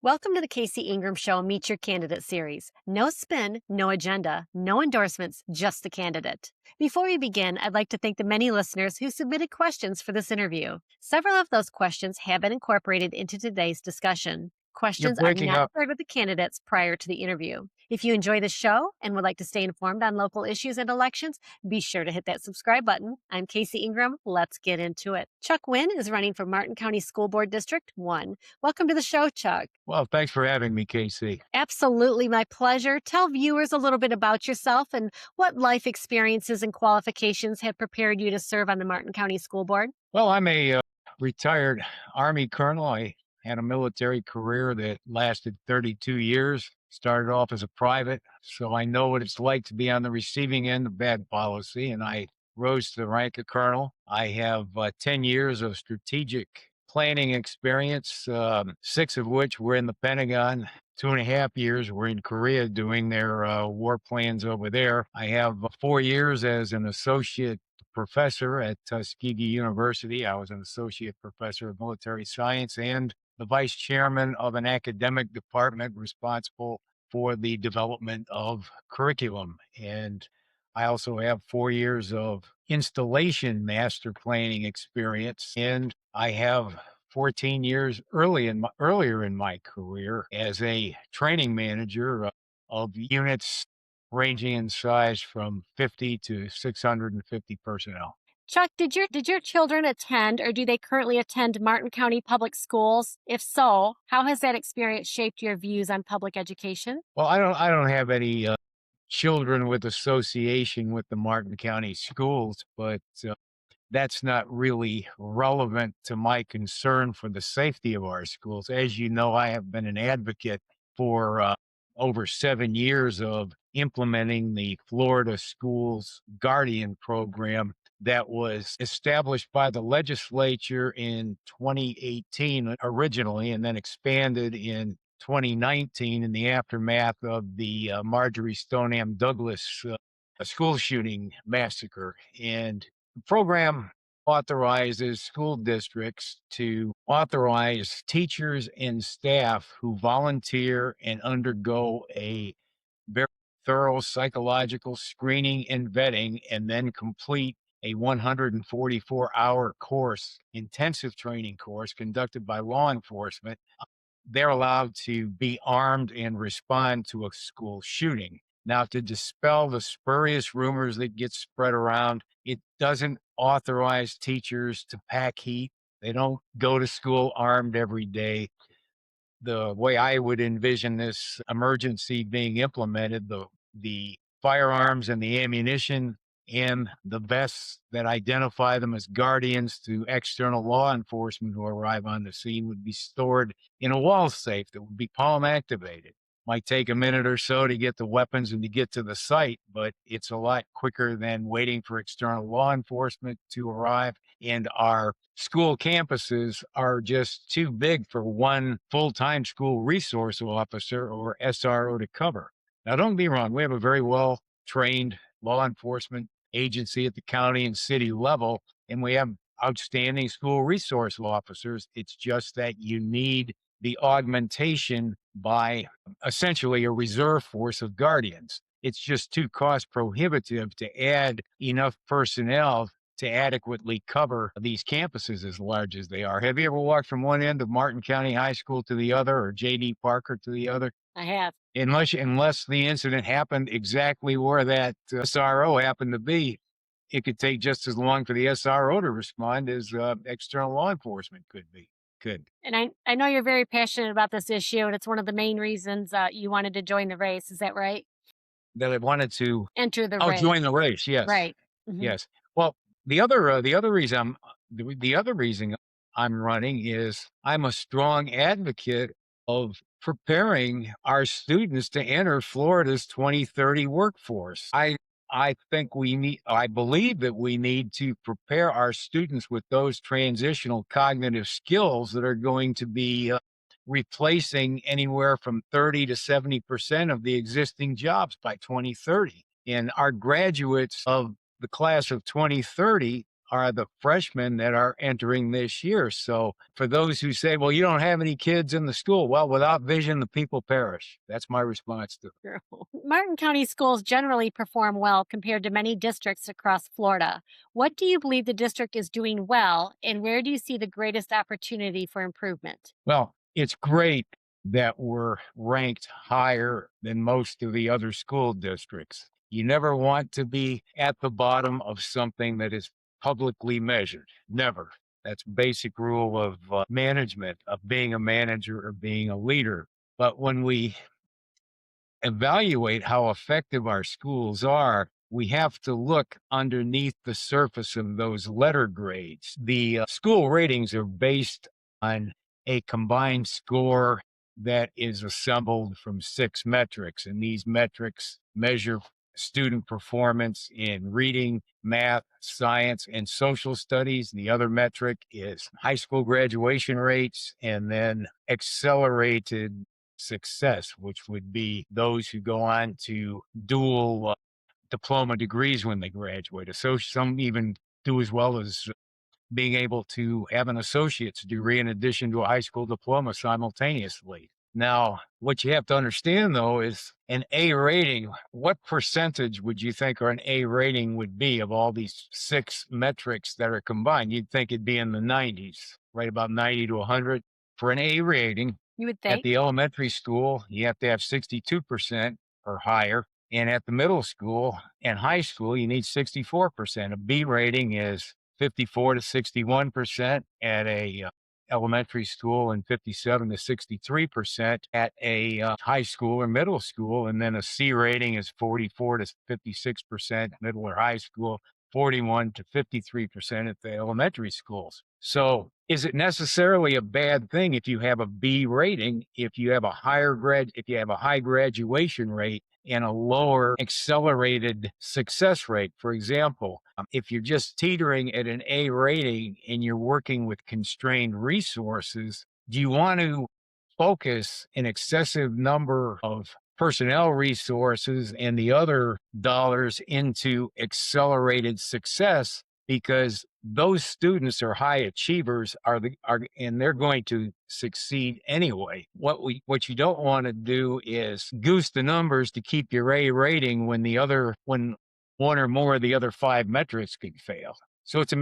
Welcome to the Casey Ingram Show Meet Your Candidate series. No spin, no agenda, no endorsements, just the candidate. Before we begin, I'd like to thank the many listeners who submitted questions for this interview. Several of those questions have been incorporated into today's discussion. You're Questions are breaking not up. shared with the candidates prior to the interview. If you enjoy the show and would like to stay informed on local issues and elections, be sure to hit that subscribe button. I'm Casey Ingram. Let's get into it. Chuck Winn is running for Martin County School Board District 1. Welcome to the show, Chuck. Well, thanks for having me, Casey. Absolutely, my pleasure. Tell viewers a little bit about yourself and what life experiences and qualifications have prepared you to serve on the Martin County School Board. Well, I'm a retired Army colonel. I had a military career that lasted 32 years. Started off as a private, so I know what it's like to be on the receiving end of bad policy, and I rose to the rank of colonel. I have 10 years of strategic planning experience, 6 of which were in the Pentagon. 2.5 years were in Korea doing their war plans over there. I have 4 years as an associate professor at Tuskegee University. I was an associate professor of military science and the vice chairman of an academic department responsible for the development of curriculum. And I also have 4 years of installation master planning experience. And I have 14 years earlier in my career as a training manager of units ranging in size from 50 to 650 personnel. Chuck, did your children attend or do they currently attend Martin County Public Schools? If so, how has that experience shaped your views on public education? Well, I don't have any children with association with the Martin County schools, but that's not really relevant to my concern for the safety of our schools. As you know, I have been an advocate for over 7 years of implementing the Florida Schools Guardian Program that was established by the legislature in 2018 originally, and then expanded in 2019 in the aftermath of the Marjorie Stoneham Douglas school shooting massacre. And the program authorizes school districts to authorize teachers and staff who volunteer and undergo a very thorough psychological screening and vetting and then complete a 144-hour course, intensive training course conducted by law enforcement. They're allowed to be armed and respond to a school shooting. Now, to dispel the spurious rumors that get spread around, it doesn't authorize teachers to pack heat. They don't go to school armed every day. The way I would envision this emergency being implemented, the firearms and the ammunition and the vests that identify them as guardians to external law enforcement who arrive on the scene would be stored in a wall safe that would be palm activated. Might take a minute or so to get the weapons and to get to the site, but it's a lot quicker than waiting for external law enforcement to arrive. And our school campuses are just too big for one full-time school resource officer or SRO to cover. Now, don't be wrong. We have a very well-trained law enforcement agency at the county and city level, and we have outstanding school resource officers. It's just that you need the augmentation by essentially a reserve force of guardians. It's just too cost prohibitive to add enough personnel to adequately cover these campuses as large as they are. Have you ever walked from one end of Martin County High School to the other, or J.D. Parker to the other? I have. Unless the incident happened exactly where that SRO happened to be, it could take just as long for the SRO to respond as external law enforcement could. And I know you're very passionate about this issue, and it's one of the main reasons you wanted to join the race. Is that right? That I wanted to Enter the race. join the race. Yes, Right. Mhm. yes. Well, the other reason I'm running is I'm a strong advocate of preparing our students to enter Florida's 2030 workforce. I believe that we need to prepare our students with those transitional cognitive skills that are going to be replacing anywhere from 30 to 70% of the existing jobs by 2030. And our graduates of the class of 2030 are the freshmen that are entering this year. So for those who say, well, you don't have any kids in the school, well, without vision, the people perish. That's my response to it. True. Martin County schools generally perform well compared to many districts across Florida. What do you believe the district is doing well, and where do you see the greatest opportunity for improvement? Well, it's great that we're ranked higher than most of the other school districts. You never want to be at the bottom of something that is publicly measured. Never. That's basic rule of management, of being a manager or being a leader. But when we evaluate how effective our schools are, we have to look underneath the surface of those letter grades. The school ratings are based on a combined score that is assembled from 6 metrics, and these metrics measure student performance in reading, math, science, and social studies. The other metric is high school graduation rates, and then accelerated success, which would be those who go on to dual diploma degrees when they graduate. So some even do as well as being able to have an associate's degree in addition to a high school diploma simultaneously. Now, what you have to understand though is an A rating. What percentage would you think or an A rating would be of all these 6 metrics that are combined? You'd think it'd be in the 90s, right about 90 to 100 for an A rating. You would At think? the elementary school, you have to have 62% or higher. And at the middle school and high school, you need 64%. A B rating is 54 to 61% at a elementary school and 57 to 63% at a high school or middle school. And then a C rating is 44 to 56% middle or high school, 41 to 53% at the elementary schools. So is it necessarily a bad thing if you have a B rating, if you have a if you have a high graduation rate and a lower accelerated success rate? For example, if you're just teetering at an A rating and you're working with constrained resources, do you want to focus an excessive number of personnel resources and the other dollars into accelerated success, because those students are high achievers and they're going to succeed anyway? What you don't want to do is goose the numbers to keep your A rating when one or more of the other 5 metrics could fail. So it's a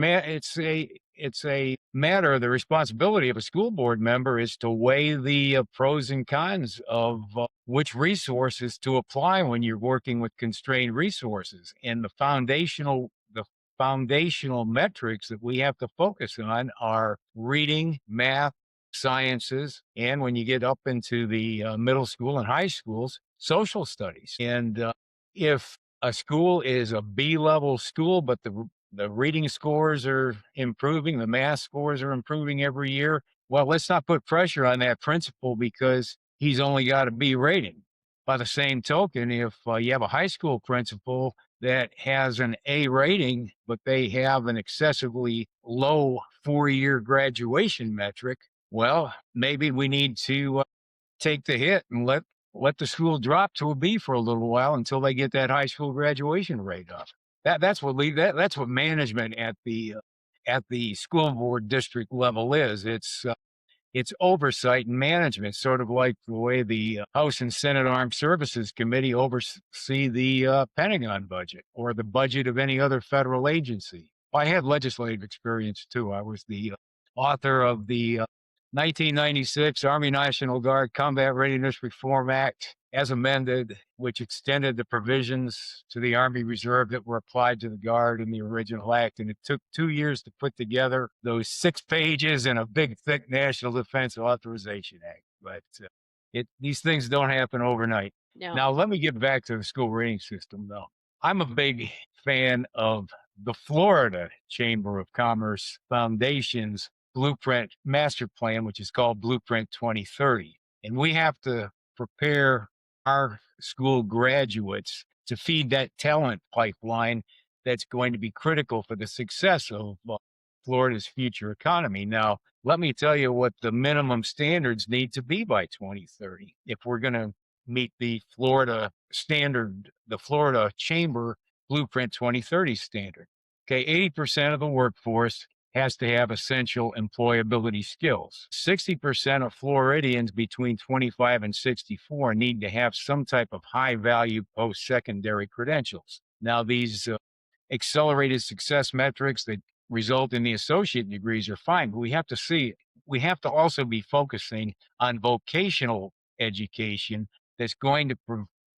matter of the responsibility of a school board member is to weigh the pros and cons of which resources to apply when you're working with constrained resources. And the foundational metrics that we have to focus on are reading, math, sciences, and when you get up into the middle school and high schools, social studies. And if a school is a B level school, but the reading scores are improving, the math scores are improving every year, well, let's not put pressure on that principal because he's only got a B rating. By the same token, if you have a high school principal that has an A rating, but they have an excessively low 4-year graduation metric, well, maybe we need to take the hit and let the school drop to a B for a little while until they get that high school graduation rate up. That's what management at the school board district level is. It's oversight and management, sort of like the way the House and Senate Armed Services Committee oversee the Pentagon budget or the budget of any other federal agency. I had legislative experience too. I was the author of the 1996 Army National Guard Combat Readiness Reform Act as amended, which extended the provisions to the Army Reserve that were applied to the Guard in the original act. And it took 2 years to put together those 6 pages in a big, thick National Defense Authorization Act. But these things don't happen overnight. No. Now, let me get back to the school rating system, though. I'm a big fan of the Florida Chamber of Commerce Foundation's Blueprint Master Plan, which is called Blueprint 2030. And we have to prepare our school graduates to feed that talent pipeline that's going to be critical for the success of Florida's future economy. Now, let me tell you what the minimum standards need to be by 2030 if we're going to meet the Florida standard, the Florida Chamber Blueprint 2030 standard. Okay, 80% of the workforce has to have essential employability skills. 60% of Floridians between 25 and 64 need to have some type of high value post secondary credentials. Now, these accelerated success metrics that result in the associate degrees are fine, but we have to also be focusing on vocational education that's going to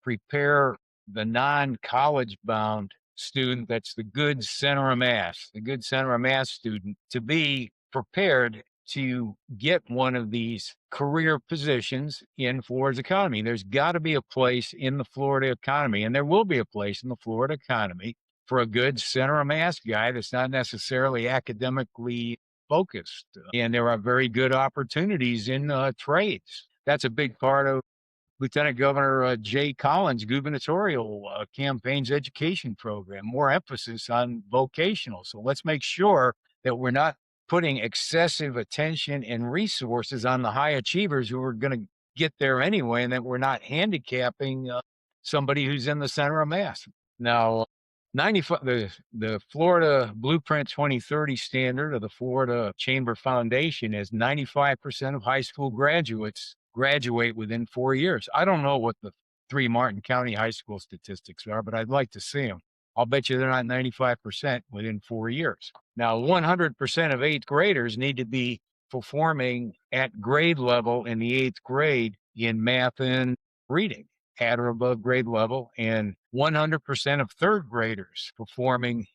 prepare the non college bound student, that's the good center of mass, the good center of mass student, to be prepared to get one of these career positions in Florida's economy. There's got to be a place in the Florida economy, and there will be a place in the Florida economy for a good center of mass guy that's not necessarily academically focused. And there are very good opportunities in trades. That's a big part of Lieutenant Governor Jay Collins' gubernatorial campaign's education program, more emphasis on vocational. So let's make sure that we're not putting excessive attention and resources on the high achievers who are going to get there anyway, and that we're not handicapping somebody who's in the center of mass. Now, 95, the Florida Blueprint 2030 standard of the Florida Chamber Foundation is 95% of high school graduates graduate within 4 years. I don't know what the 3 Martin County high school statistics are, but I'd like to see them. I'll bet you they're not 95% within 4 years. Now, 100% of 8th graders need to be performing at grade level in the 8th grade in math and reading at or above grade level, and 100% of 3rd graders performing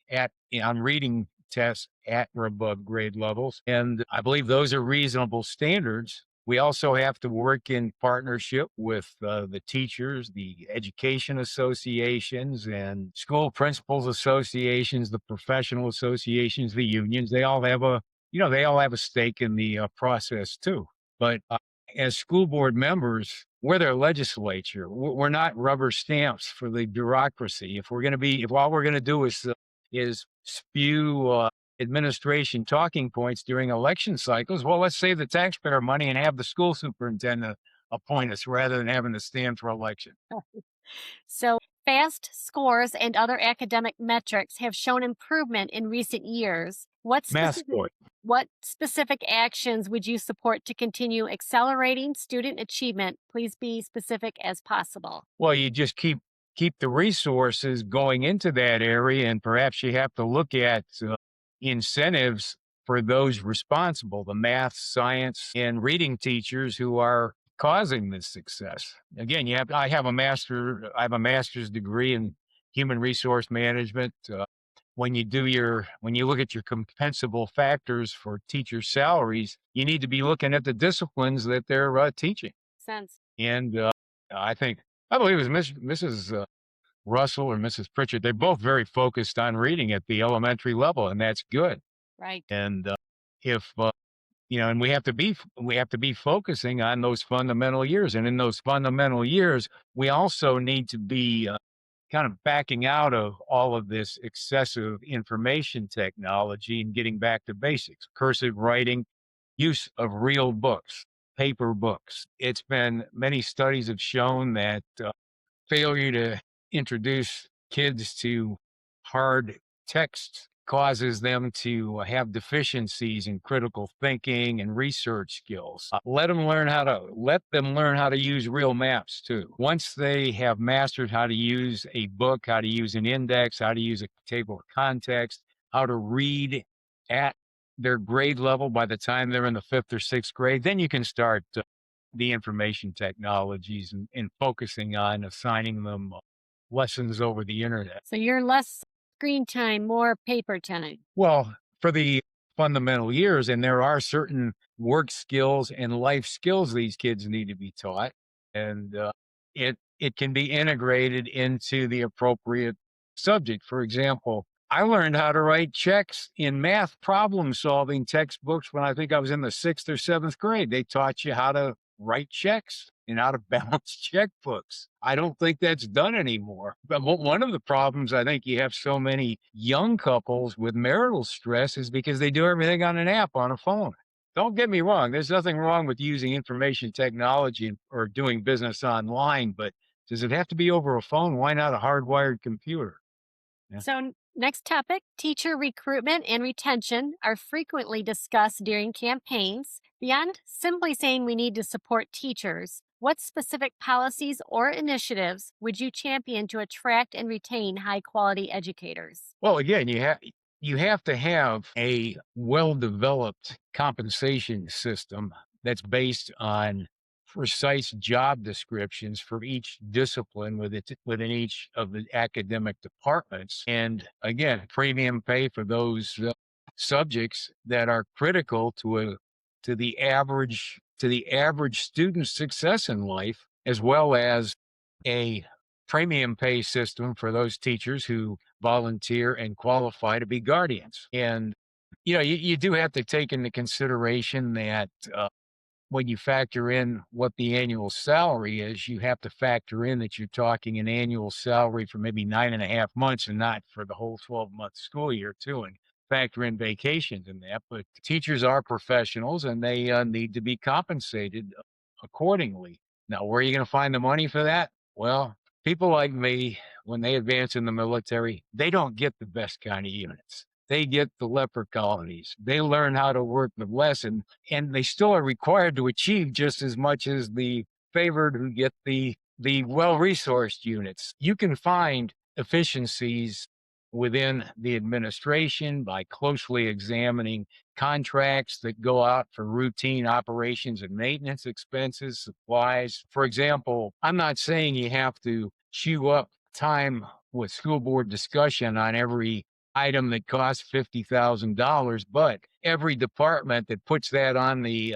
on reading tests at or above grade levels. And I believe those are reasonable standards. We also have to work in partnership with the teachers, the education associations, and school principals associations, the professional associations, the unions. They all have a stake in the process too. But as school board members, we're their legislature. We're not rubber stamps for the bureaucracy. If all we're going to do is spew administration talking points during election cycles, well, let's save the taxpayer money and have the school superintendent appoint us rather than having to stand for election. So, fast scores and other academic metrics have shown improvement in recent years. Math sport. What specific actions would you support to continue accelerating student achievement? Please be specific as possible. Well, you just keep the resources going into that area, and perhaps you have to look at incentives for those responsible, the math, science, and reading teachers who are causing this success. Again, I have a master's degree in human resource management. When you look at your compensable factors for teacher salaries, you need to be looking at the disciplines that they're teaching. Sense. And I think I believe it was Mrs. Russell or Mrs. Pritchard. They're both very focused on reading at the elementary level, and that's good. Right. And if and we have to be focusing on those fundamental years, and in those fundamental years, we also need to be kind of backing out of all of this excessive information technology and getting back to basics, cursive writing, use of real books, paper books. Many studies have shown that failure to introduce kids to hard text causes them to have deficiencies in critical thinking and research skills. Let them learn how to use real maps too. Once they have mastered how to use a book, how to use an index, how to use a table of context, how to read at their grade level by the time they're in the 5th or 6th grade, then you can start the information technologies and focusing on assigning them lessons over the internet. So you're less screen time, more paper time. Well, for the fundamental years, and there are certain work skills and life skills these kids need to be taught, and it can be integrated into the appropriate subject. For example, I learned how to write checks in math problem solving textbooks when I think I was in the 6th or 7th grade. They taught you how to write checks and how to balance checkbooks. I don't think that's done anymore. But one of the problems I think you have so many young couples with marital stress is because they do everything on an app on a phone. Don't get me wrong. There's nothing wrong with using information technology or doing business online, but does it have to be over a phone? Why not a hardwired computer? Yeah. So Next topic, teacher recruitment and retention are frequently discussed during campaigns. Beyond simply saying we need to support teachers, what specific policies or initiatives would you champion to attract and retain high quality educators? Well, again, you have to have a well-developed compensation system that's based on precise job descriptions for each discipline within each of the academic departments. And again, premium pay for those subjects that are critical to the average student's success in life, as well as a premium pay system for those teachers who volunteer and qualify to be guardians. And, you do have to take into consideration that when you factor in what the annual salary is, you have to factor in that you're talking an annual salary for maybe 9.5 months and not for the whole 12-month school year, too. And factor in vacations in that. But teachers are professionals and they need to be compensated accordingly. Now, where are you going to find the money for that? Well, people like me, when they advance in the military, they don't get the best kind of units. They get the leper colonies. They learn how to work with less, and they still are required to achieve just as much as the favored who get the well-resourced units. You can find efficiencies within the administration by closely examining contracts that go out for routine operations and maintenance expenses, supplies. For example, I'm not saying you have to chew up time with school board discussion on every item that costs $50,000, but every department that puts that on the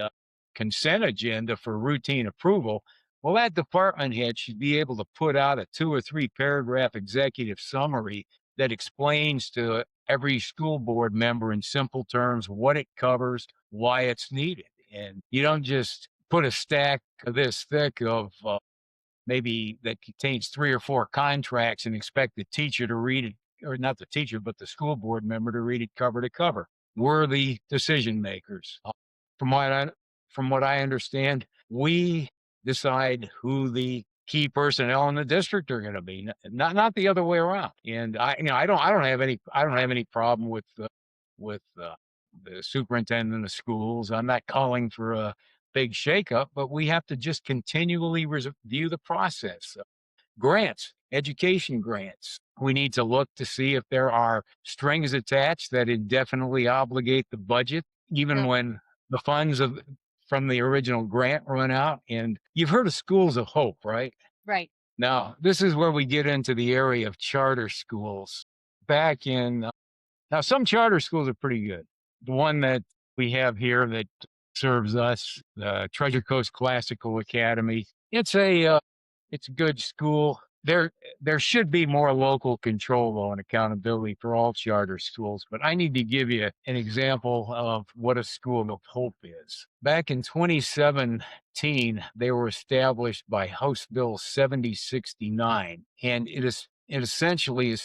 consent agenda for routine approval, well, that department head should be able to put out a 2 or 3 paragraph executive summary that explains to every school board member in simple terms what it covers, why it's needed. And you don't just put a stack this thick of maybe that contains 3 or 4 contracts and expect the teacher to read it, or not the teacher, but the school board member to read it cover to cover. We're the decision makers. From what I from what I understand, we decide who the key personnel in the district are going to be, not the other way around. And I don't have any problem with the superintendent of schools. I'm not calling for a big shakeup, but we have to just continually review the process. Grants, education grants. We need to look to see if there are strings attached that indefinitely obligate the budget, even Right. when the from the original grant run out. And you've heard of schools of hope, right? Right. Now, this is where we get into the area of charter schools. Back in Now, some charter schools are pretty good. The one that we have here that serves us, the Treasure Coast Classical Academy, it's a good school. There should be more local control though and accountability for all charter schools, but I need to give you an example of what a school of hope is. Back in 2017, they were established by House Bill 7069, and it essentially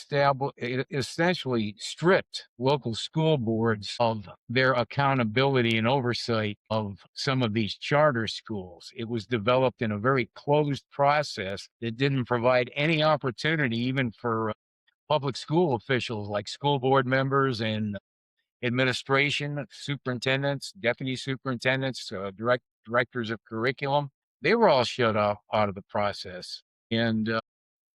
stripped local school boards of their accountability and oversight of some of these charter schools. It was developed in a very closed process that didn't provide any opportunity even for public school officials like school board members and administration, superintendents, deputy superintendents, directors of curriculum. They were all shut off out of the process. And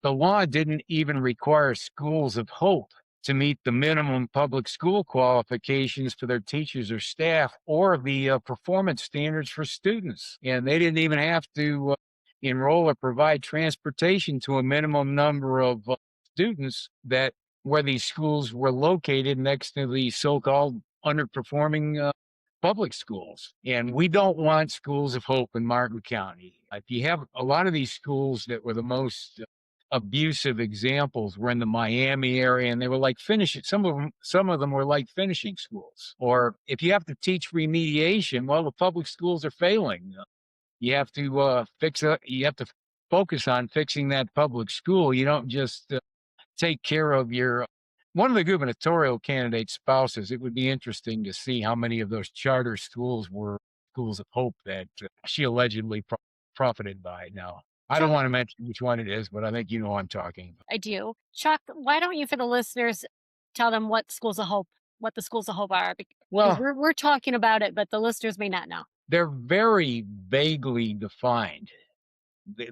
the law didn't even require schools of hope to meet the minimum public school qualifications for their teachers or staff or the performance standards for students. And they didn't even have to enroll or provide transportation to a minimum number of students that where these schools were located next to the so-called underperforming public schools. And we don't want schools of hope in Martin County. If you have a lot of these schools that were the most abusive examples were in the Miami area, and they were like finishing. Some of them were like finishing schools. Or if you have to teach remediation, well, the public schools are failing. You have to fix it. You have to focus on fixing that public school. You don't just take care of your one of the gubernatorial candidate's spouses. It would be interesting to see how many of those charter schools were schools of hope that she allegedly profited by. Now, I don't Chuck, want to mention which one it is, but I think you know what I'm talking about. I do. Chuck, why don't you, for the listeners, tell them what the schools of hope are, because Well, we're talking about it, but the listeners may not know. they're very vaguely defined.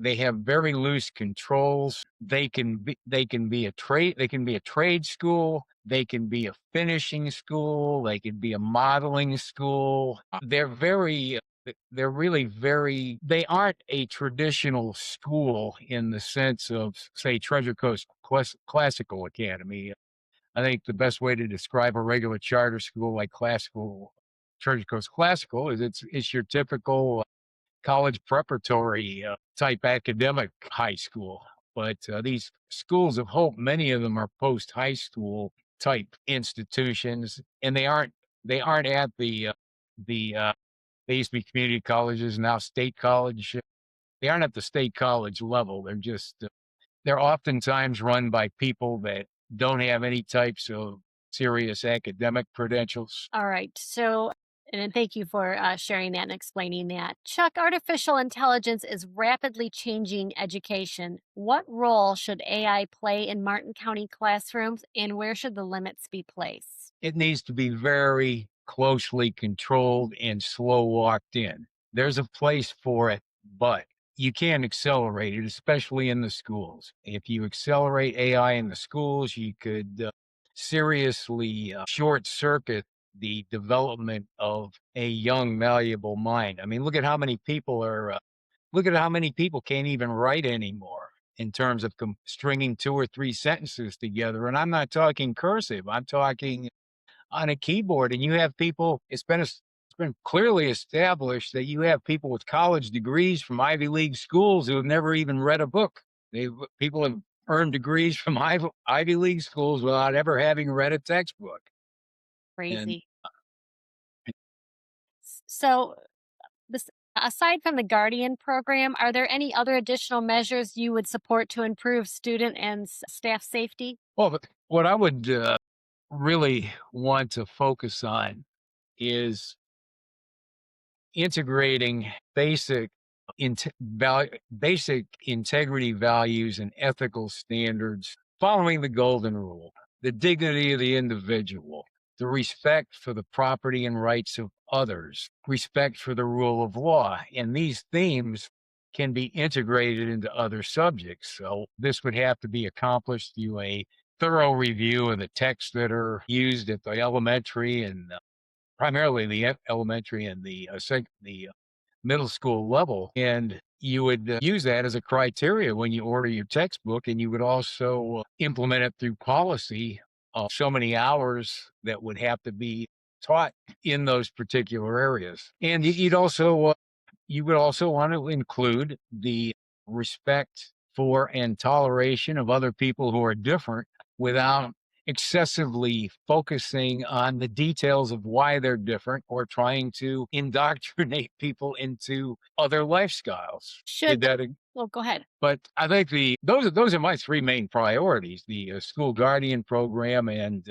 They have very loose controls. They can be a trade school, they can be a finishing school, they can be a modeling school. They're really very they aren't a traditional school in the sense of, say, Treasure Coast Classical Academy. I think the best way to describe a regular charter school like classical Treasure Coast Classical is it's your typical college preparatory type academic high school. But these schools of hope, many of them are post high school type institutions, and they aren't at the they used to be community colleges, now state college. They aren't at the state college level. They're oftentimes run by people that don't have any types of serious academic credentials. All right. So, and then thank you for sharing that and explaining that. Chuck, artificial intelligence is rapidly changing education. What role should AI play in Martin County classrooms, and where should the limits be placed? It needs to be very closely controlled and slow walked in. There's a place for it, but you can't accelerate it, especially in the schools. If you accelerate AI in the schools, you could seriously short circuit the development of a young, malleable mind. I mean, look at how many people can't even write anymore in terms of stringing two or three sentences together. And I'm not talking cursive, I'm talking on a keyboard. And you have people, it's been clearly established that you have people with college degrees from Ivy League schools who have never even read a book. People have earned degrees from Ivy League schools without ever having read a textbook. And Crazy. So, aside from the Guardian program, are there any other additional measures you would support to improve student and staff safety? well, but what I would really want to focus on is integrating basic integrity values and ethical standards, following the golden rule, the dignity of the individual, the respect for the property and rights of others, respect for the rule of law. And these themes can be integrated into other subjects. So this would have to be accomplished through a thorough review of the texts that are used at the elementary and primarily the elementary and the middle school level. And you would use that as a criteria when you order your textbook, and you would also implement it through policy. So many hours that would have to be taught in those particular areas. And you would also want to include the respect for and toleration of other people who are different without excessively focusing on the details of why they're different or trying to indoctrinate people into other lifestyles. Did Should that Well, go ahead. But I think those are my three main priorities: the school guardian program and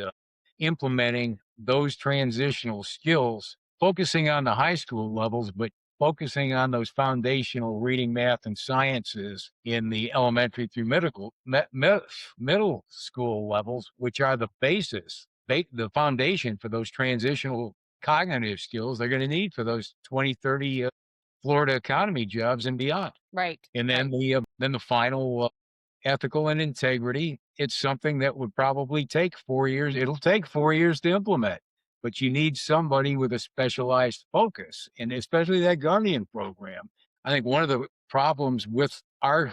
implementing those transitional skills, focusing on the high school levels, but focusing on those foundational reading, math, and sciences in the elementary through middle school levels, which are the basis, the foundation for those transitional cognitive skills they're going to need for those 2030 Florida economy jobs and beyond. Right. And Right. then the final ethical and integrity. It's something that would probably take 4 years. It'll take 4 years to implement, but you need somebody with a specialized focus, and especially that Guardian program. I think one of the problems with our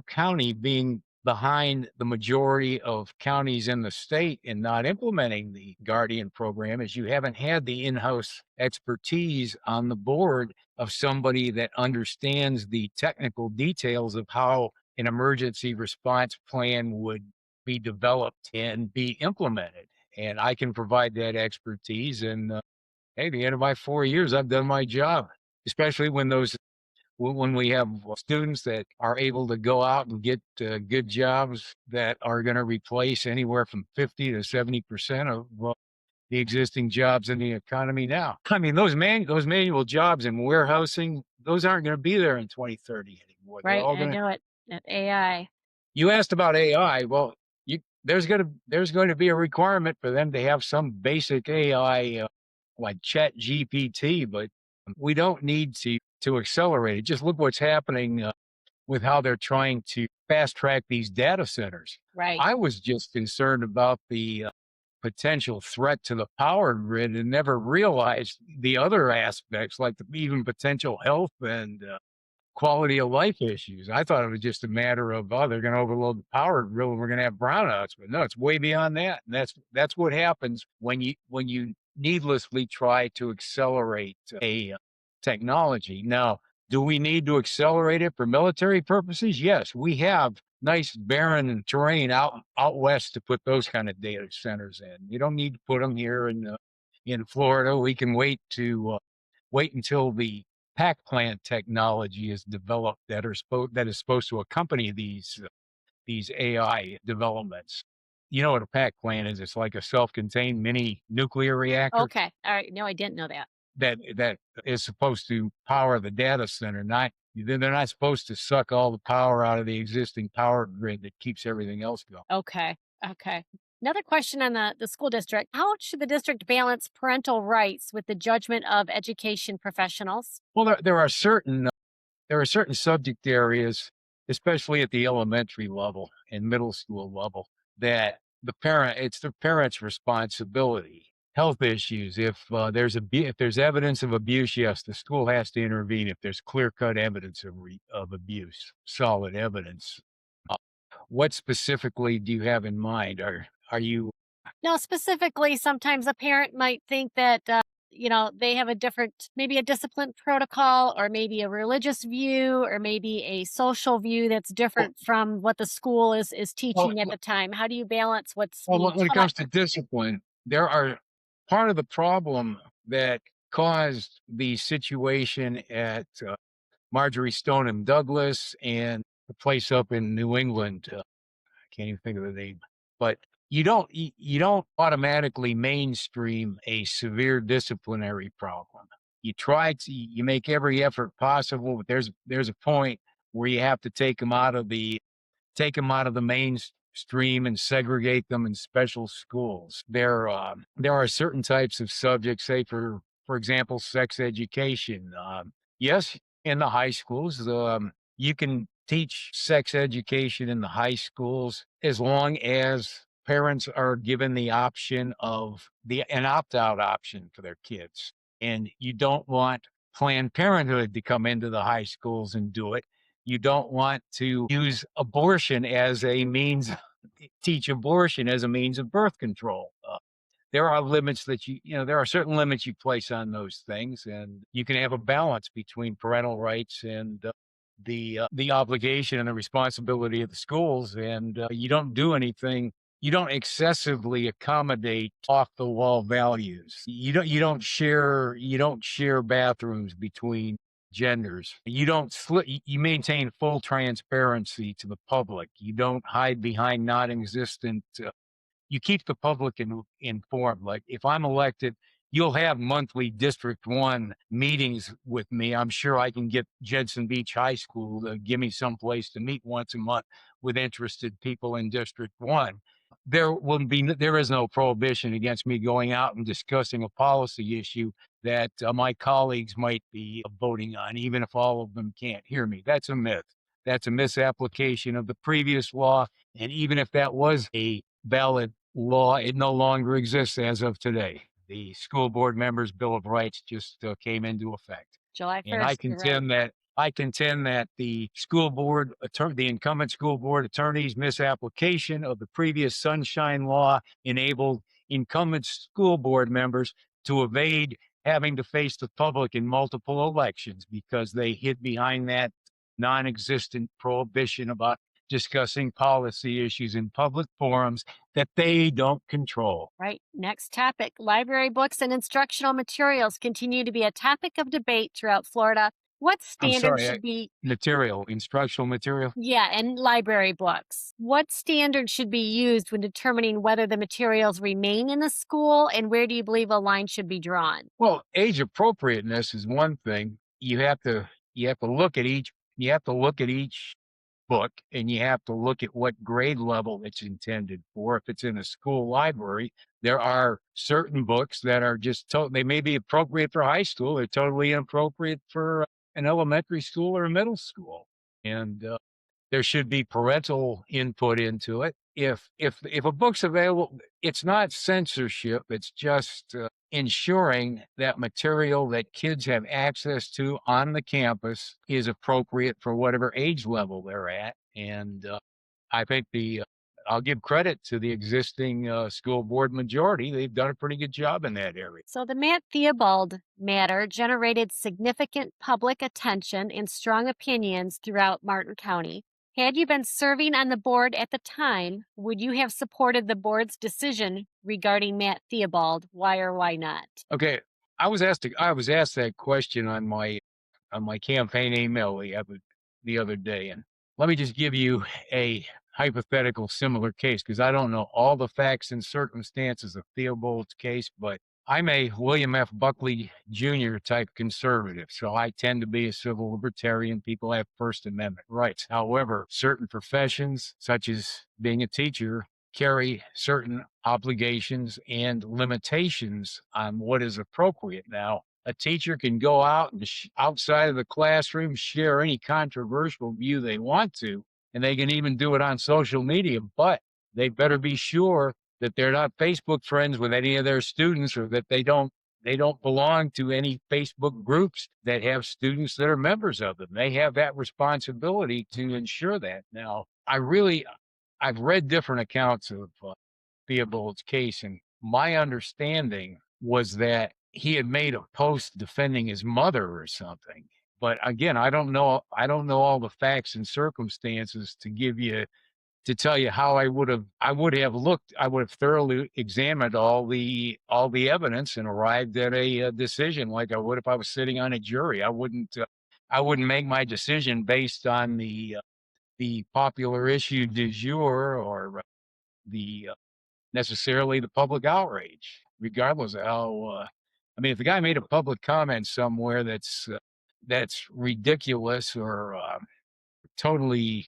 county being behind the majority of counties in the state in not implementing the Guardian program is you haven't had the in-house expertise on the board of somebody that understands the technical details of how an emergency response plan would be developed and be implemented. And I can provide that expertise. And hey, at the end of my 4 years, I've done my job, especially when we have students that are able to go out and get good jobs that are going to replace anywhere from 50 to 70% of the existing jobs in the economy now. I mean, those manual jobs in warehousing, those aren't going to be there in 2030 anymore. They're Right. all I going to. know it. That AI. You asked about AI. Well, there's going to be a requirement for them to have some basic AI, like Chat GPT, but we don't need to accelerate it. Just look what's happening with how they're trying to fast track these data centers. Right. I was just concerned about the potential threat to the power grid and never realized the other aspects, like even potential health and quality of life issues. I thought it was just a matter of, oh, they're going to overload the power grid and we're going to have brownouts. But no, it's way beyond that. And that's what happens when you needlessly try to accelerate a technology. Now, do we need to accelerate it for military purposes? Yes, we have nice barren terrain out west to put those kind of data centers in. You don't need to put them here in Florida. We can wait until the pack plant technology is developed that is supposed to accompany these AI developments. You know what a pack plant is? It's like a self-contained mini nuclear reactor Okay. All right. No, I didn't know that. that is supposed to power the data center. Not they're not supposed to suck all the power out of the existing power grid that keeps everything else going. Okay. Okay. Another question on the school district. How should the district balance parental rights with the judgment of education professionals? Well, there are certain subject areas, especially at the elementary level and middle school level, that it's the parent's responsibility. Health issues, if there's evidence of abuse, yes, the school has to intervene. If there's clear cut evidence of abuse, solid evidence. Uh, what specifically do you have in mind? Are you Now, specifically, sometimes a parent might think that, they have a different, maybe a discipline protocol, or maybe a religious view, or maybe a social view that's well, different from what the school is well, teaching at the time. How do you balance what's well, being when it taught? comes to discipline, there are part of the problem that caused the situation at Marjorie Stoneman Douglas and the place up in New England. I can't even think of the name, but you don't automatically mainstream a severe disciplinary problem. You make every effort possible, but there's a point where you have to take them out of the mainstream and segregate them in special schools. There are certain types of subjects, say for example, sex education. Yes, in the high schools, you can teach sex education in the high schools as long as parents are given the option of the an opt-out option for their kids. And you don't want Planned Parenthood to come into the high schools and do it. You don't want to use abortion as a means, teach abortion as a means of birth control. There are limits there are certain limits you place on those things, and you can have a balance between parental rights and the obligation and the responsibility of the schools. And you don't do anything. You don't excessively accommodate off the wall values. You don't share bathrooms between genders. You don't you maintain full transparency to the public. You don't hide behind non-existent you keep the public informed. Like if I'm elected, you'll have monthly District 1 meetings with me. I'm sure I can get Jensen Beach High School to give me some place to meet once a month with interested people in District 1. There is no prohibition against me going out and discussing a policy issue that my colleagues might be voting on, even if all of them can't hear me. That's a myth. That's a misapplication of the previous law. And even if that was a valid law, it no longer exists as of today. The School Board Members' Bill of Rights just came into effect. July And 1st, you're right. I contend that the the incumbent school board attorney's misapplication of the previous sunshine law enabled incumbent school board members to evade having to face the public in multiple elections because they hid behind that non-existent prohibition about discussing policy issues in public forums that they don't control. Right. Next topic. Library books and instructional materials continue to be a topic of debate throughout Florida. What I'm standards sorry, should be, instructional material. yeah, and library books? What standards should be used when determining whether the materials remain in the school, and where do you believe a line should be drawn? Well, age appropriateness is one thing. You have to look at each book, and you have to look at what grade level it's intended for. If it's in a school library, there are certain books that are just they may be appropriate for high school. They're totally inappropriate for an elementary school or a middle school. And there should be parental input into it. If a book's available, it's not censorship. It's just ensuring that material that kids have access to on the campus is appropriate for whatever age level they're at. And I think I'll give credit to the existing school board majority. They've done a pretty good job in that area. So, the Matt Theobald matter generated significant public attention and strong opinions throughout Martin County. Had you been serving on the board at the time, would you have supported the board's decision regarding Matt Theobald? Why or why not? Okay, I was asked that question on my campaign email the other day. And let me just give you a hypothetical similar case because I don't know all the facts and circumstances of Theobald's case, but I'm a William F. Buckley Jr. type conservative, so I tend to be a civil libertarian. People have First Amendment rights. However, certain professions, such as being a teacher, carry certain obligations and limitations on what is appropriate. Now, a teacher can go out and outside of the classroom share any controversial view they want to, and they can even do it on social media, but they better be sure that they're not Facebook friends with any of their students, or that they don't belong to any Facebook groups that have students that are members of them. They have that responsibility to ensure that. Now, I've read different accounts of Theobald's case, and my understanding was that he had made a post defending his mother or something. But again, I don't know all the facts and circumstances to tell you how I would have thoroughly examined all the evidence and arrived at a decision like I would if I was sitting on a jury. I wouldn't make my decision based on the popular issue du jour, or the necessarily the public outrage, regardless of how. I mean, if the guy made a public comment somewhere that's ridiculous or totally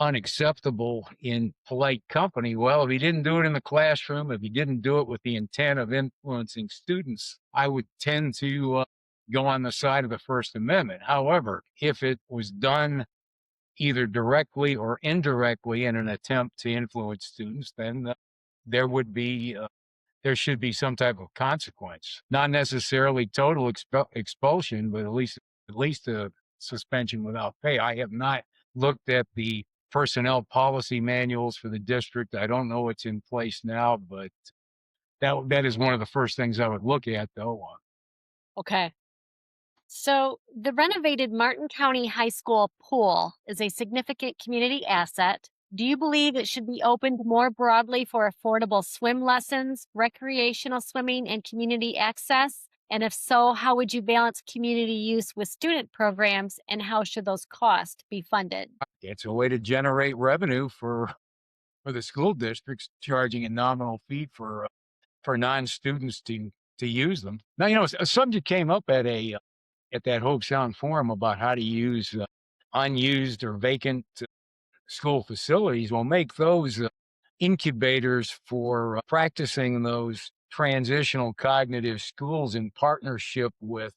unacceptable in polite company, well, if he didn't do it in the classroom, if he didn't do it with the intent of influencing students, I would tend to go on the side of the First Amendment. However, if it was done either directly or indirectly in an attempt to influence students, then there would be there should be some type of consequence. Not necessarily total expulsion, but at least a suspension without pay. I have not looked at the personnel policy manuals for the district. I don't know what's in place now, but that is one of the first things I would look at, though. Okay. So, the renovated Martin County High School pool is a significant community asset. Do you believe it should be opened more broadly for affordable swim lessons, recreational swimming, and community access? And if so, how would you balance community use with student programs, and how should those costs be funded? It's a way to generate revenue for the school districts, charging a nominal fee for non-students to use them. Now, you know, a subject came up at that Hope Sound forum about how to use unused or vacant school facilities. Well, make those incubators for practicing those transitional cognitive schools in partnership with,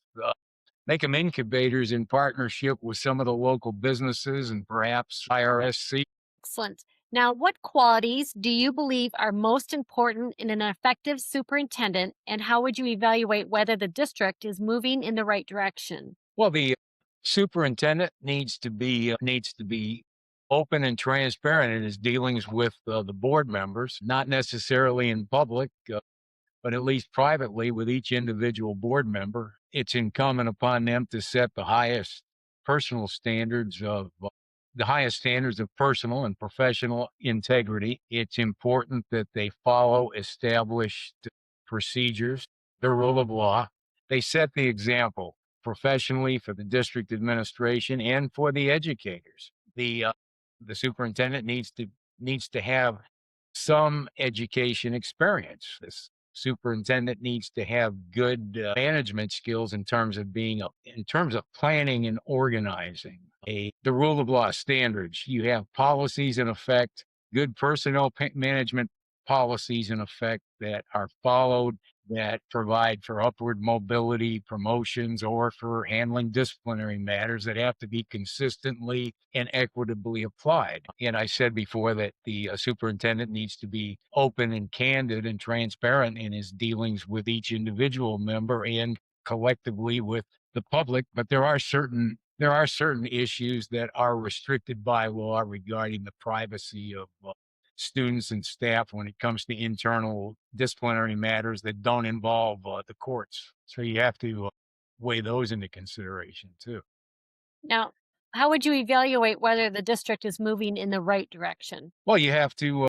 make them incubators in partnership with some of the local businesses and perhaps IRSC. Excellent. Now, what qualities do you believe are most important in an effective superintendent, and how would you evaluate whether the district is moving in the right direction? Well, the superintendent needs to be open and transparent in his dealings with the board members, not necessarily in public, but at least privately with each individual board member. It's incumbent upon them to set personal standards of the highest standards of personal and professional integrity. It's important that they follow established procedures, the rule of law. They set the example professionally for the district administration and for the educators. The superintendent needs to have some education experience. This Superintendent needs to have good management skills in terms of planning and organizing. The rule of law standards. You have policies in effect, good management policies in effect that are followed, that provide for upward mobility, promotions, or for handling disciplinary matters that have to be consistently and equitably applied. And I said before that the superintendent needs to be open and candid and transparent in his dealings with each individual member and collectively with the public. But there are certain issues that are restricted by law regarding the privacy of students and staff when it comes to internal disciplinary matters that don't involve the courts. So you have to weigh those into consideration too. Now, how would you evaluate whether the district is moving in the right direction? Well, you have to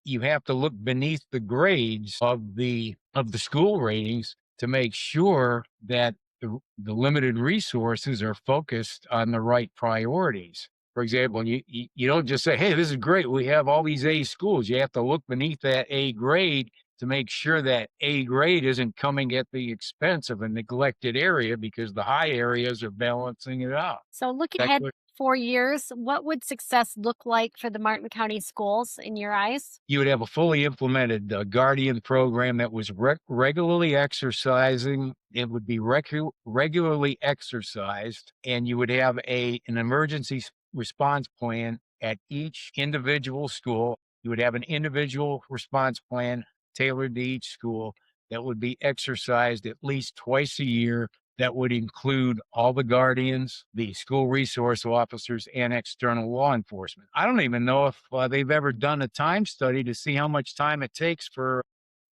look beneath the grades of the school ratings to make sure that the limited resources are focused on the right priorities. For example, you don't just say, "Hey, this is great. We have all these A schools." You have to look beneath that A grade to make sure that A grade isn't coming at the expense of a neglected area because the high areas are balancing it out. So, looking That ahead 4 years, what would success look like for the Martin County schools in your eyes? You would have a fully implemented Guardian program that was regularly exercising. It would be regularly exercised, and you would have an emergency response plan at each individual school. You would have an individual response plan tailored to each school that would be exercised at least twice a year, that would include all the guardians, the school resource officers, and external law enforcement. I don't even know if they've ever done a time study to see how much time it takes for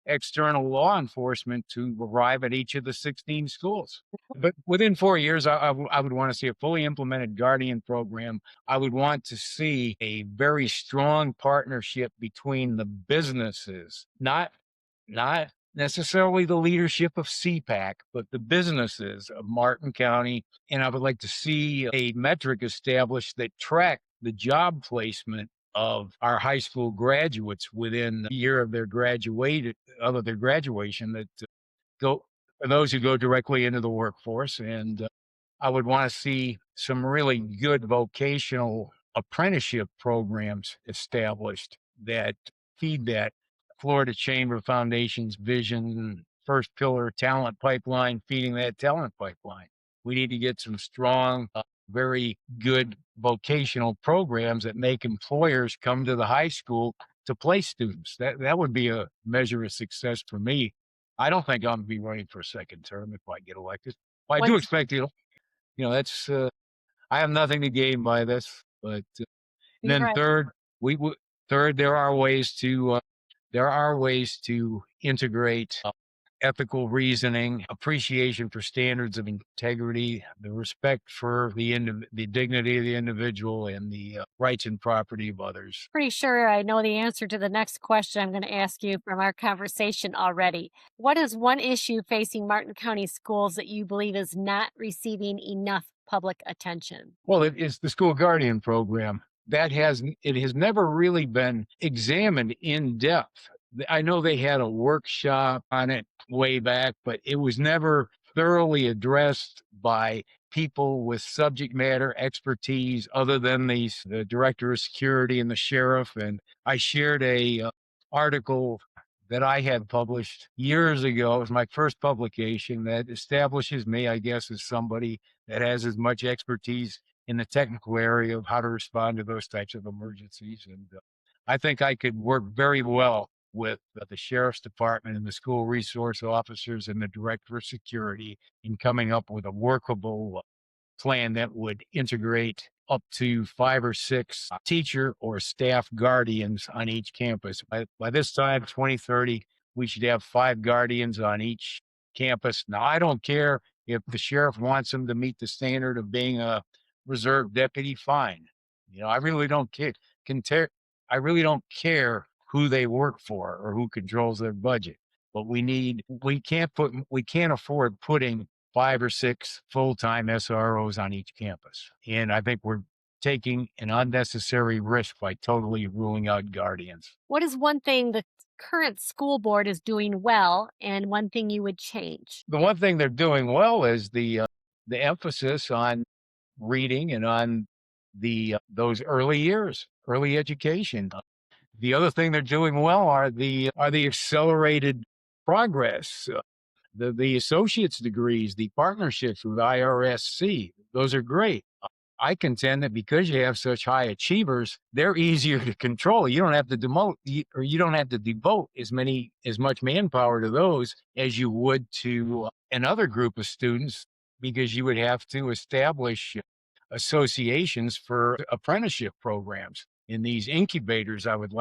external law enforcement to arrive at each of the 16 schools. But within 4 years, I would want to see a fully implemented guardian program. I would want to see a very strong partnership between the businesses, not necessarily the leadership of CPAC, but the businesses of Martin County. And I would like to see a metric established that track the job placement of our high school graduates within the year of their graduation, that go for those who go directly into the workforce. And I would want to see some really good vocational apprenticeship programs established that feed that Florida Chamber Foundation's vision, first pillar talent pipeline, feeding that talent pipeline. We need to get some strong, very good vocational programs that make employers come to the high school to place students. That would be a measure of success for me. I don't think I'm going to be running for a second term if I get elected. Well, I do Once expect that's I have nothing to gain by this. But you're then right. we w- third, there are ways to integrate ethical reasoning, appreciation for standards of integrity, the respect for the dignity of the individual, and the rights and property of others. Pretty sure I know the answer to the next question I'm going to ask you from our conversation already. What is one issue facing Martin County schools that you believe is not receiving enough public attention? Well, it is the school guardian program. It has never really been examined in depth. I know they had a workshop on it way back, but it was never thoroughly addressed by people with subject matter expertise other than the director of security and the sheriff. And I shared a article that I had published years ago. It was my first publication that establishes me, I guess, as somebody that has as much expertise in the technical area of how to respond to those types of emergencies. And I think I could work very well with the sheriff's department and the school resource officers and the director of security in coming up with a workable plan that would integrate up to 5 or 6 teacher or staff guardians on each campus. By this time, 2030, we should have 5 guardians on each campus. Now, I don't care if the sheriff wants them to meet the standard of being a reserve deputy, fine. I really don't care. Can tear, I really don't care who they work for or who controls their budget. But we can't afford putting 5 or 6 full-time SROs on each campus. And I think we're taking an unnecessary risk by totally ruling out guardians. What is one thing the current school board is doing well and one thing you would change? The one thing they're doing well is the emphasis on reading and on those early years, early education. The other thing they're doing well are the accelerated progress, the associate's degrees, the partnerships with IRSC. Those are great. I contend that because you have such high achievers, they're easier to control. You don't have to or you don't have to devote as much manpower to those as you would to another group of students, because you would have to establish associations for apprenticeship programs in these incubators. I would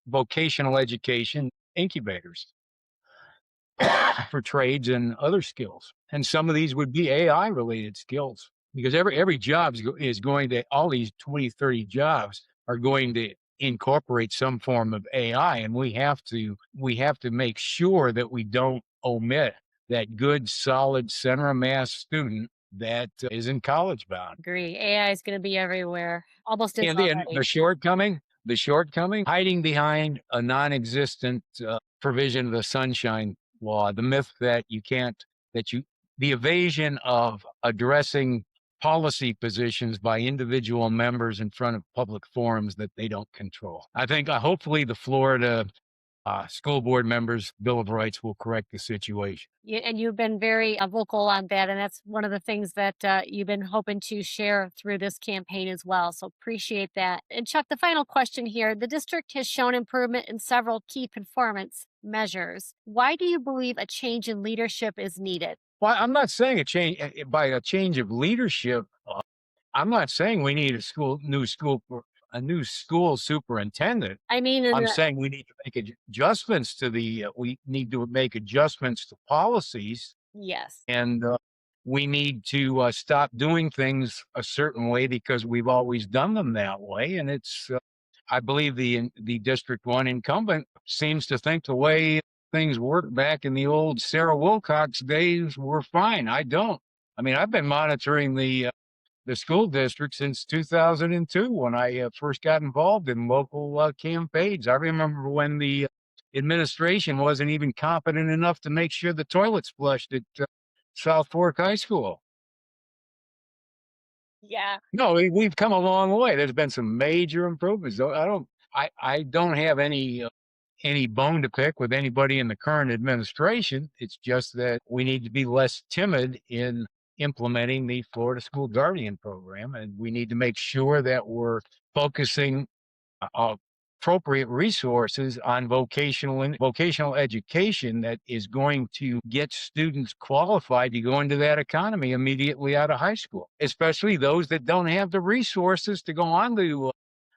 vocational education incubators for trades and other skills. And some of these would be AI related skills, because every job is going to, all these 20, 30 jobs are going to incorporate some form of AI. And we have to make sure that we don't omit that good, solid center of mass student that isn't college bound. Agree. AI is going to be everywhere. Almost is And then already. the shortcoming, hiding behind a non-existent provision of the Sunshine Law, the myth that you can't, that you, the evasion of addressing policy positions by individual members in front of public forums that they don't control. I think hopefully the Florida school board members' Bill of Rights will correct the situation. Yeah, and you've been very vocal on that, and that's one of the things that you've been hoping to share through this campaign as well. So appreciate that. And Chuck, the final question here: the district has shown improvement in several key performance measures. Why do you believe a change in leadership is needed? Well, I'm not saying a change by a change of leadership. I'm not saying we need a new school superintendent. I mean, in I'm the, saying we need to make adjustments to we need to make adjustments to policies, yes, and we need to stop doing things a certain way because we've always done them that way. And I believe the District 1 incumbent seems to think the way things worked back in the old Sarah Wilcox days were fine. I don't. I mean, I've been monitoring the school district since 2002 when I first got involved in local campaigns. I remember when the administration wasn't even competent enough to make sure the toilets flushed at South Fork High School. yeah, No, we've come a long way. There's been some major improvements. I don't have any bone to pick with anybody in the current administration. It's just that we need to be less timid in implementing the Florida School Guardian Program, and we need to make sure that we're focusing appropriate resources on vocational education that is going to get students qualified to go into that economy immediately out of high school, especially those that don't have the resources to go on to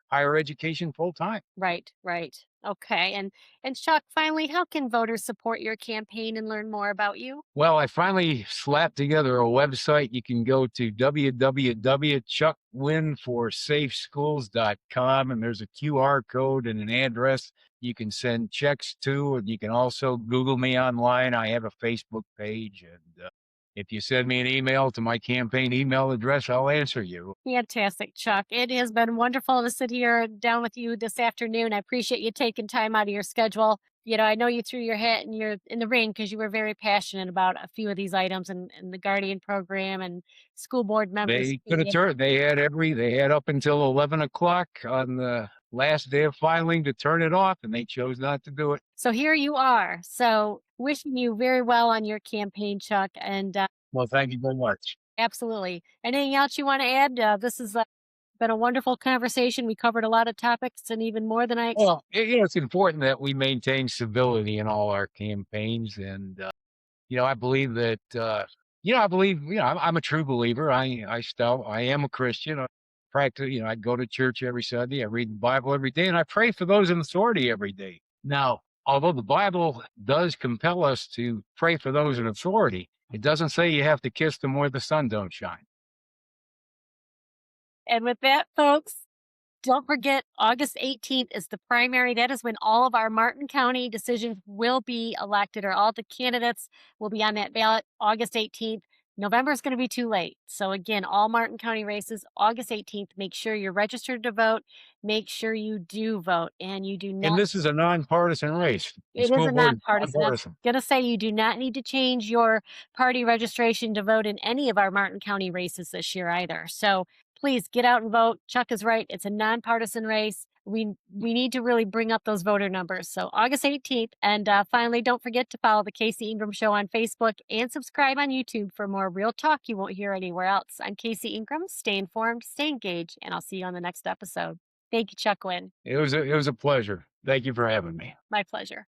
higher education full time. right, right. Okay, and Chuck, finally, how can voters support your campaign and learn more about you? Well, I finally slapped together a website. You can go to www.chuckwinforsafeschools.com, and there's a QR code and an address you can send checks to, and you can also Google me online. I have a Facebook page, and if you send me an email to my campaign email address, I'll answer you. Fantastic, Chuck. It has been wonderful to sit here down with you this afternoon. I appreciate you taking time out of your schedule. You know, I know you threw your hat in the ring because you were very passionate about a few of these items and the Guardian program and school board members. They could have turned. They had up until 11 o'clock on the last day of filing to turn it off, and they chose not to do it. So here you are. So wishing you very well on your campaign, Chuck. And Well, thank you very much. absolutely. Anything else you want to add? This has been a wonderful conversation. We covered a lot of topics and even more than I expected. Well, it's important that we maintain civility in all our campaigns, and I believe that. I'm a true believer. I am a Christian. I practice. I go to church every Sunday. I read the Bible every day, and I pray for those in authority every day. Now, although the Bible does compel us to pray for those in authority, it doesn't say you have to kiss them where the sun don't shine. And with that, folks, don't forget August 18th is the primary. That is when all of our Martin County decisions will be elected, or all the candidates will be on that ballot August 18th. November is going to be too late. So, again, all Martin County races, August 18th. Make sure you're registered to vote. Make sure you do vote. And you do And not, this is a nonpartisan race. The it is school a board is nonpartisan. I'm nonpartisan. going to say you do not need to change your party registration to vote in any of our Martin County races this year either. So, please get out and vote. Chuck is right. It's a nonpartisan race. We need to really bring up those voter numbers. So August 18th. And finally, don't forget to follow the Casey Ingram Show on Facebook and subscribe on YouTube for more real talk you won't hear anywhere else. I'm Casey Ingram. Stay informed, stay engaged, and I'll see you on the next episode. Thank you, Chuck Winn. It was a pleasure. Thank you for having me. My pleasure.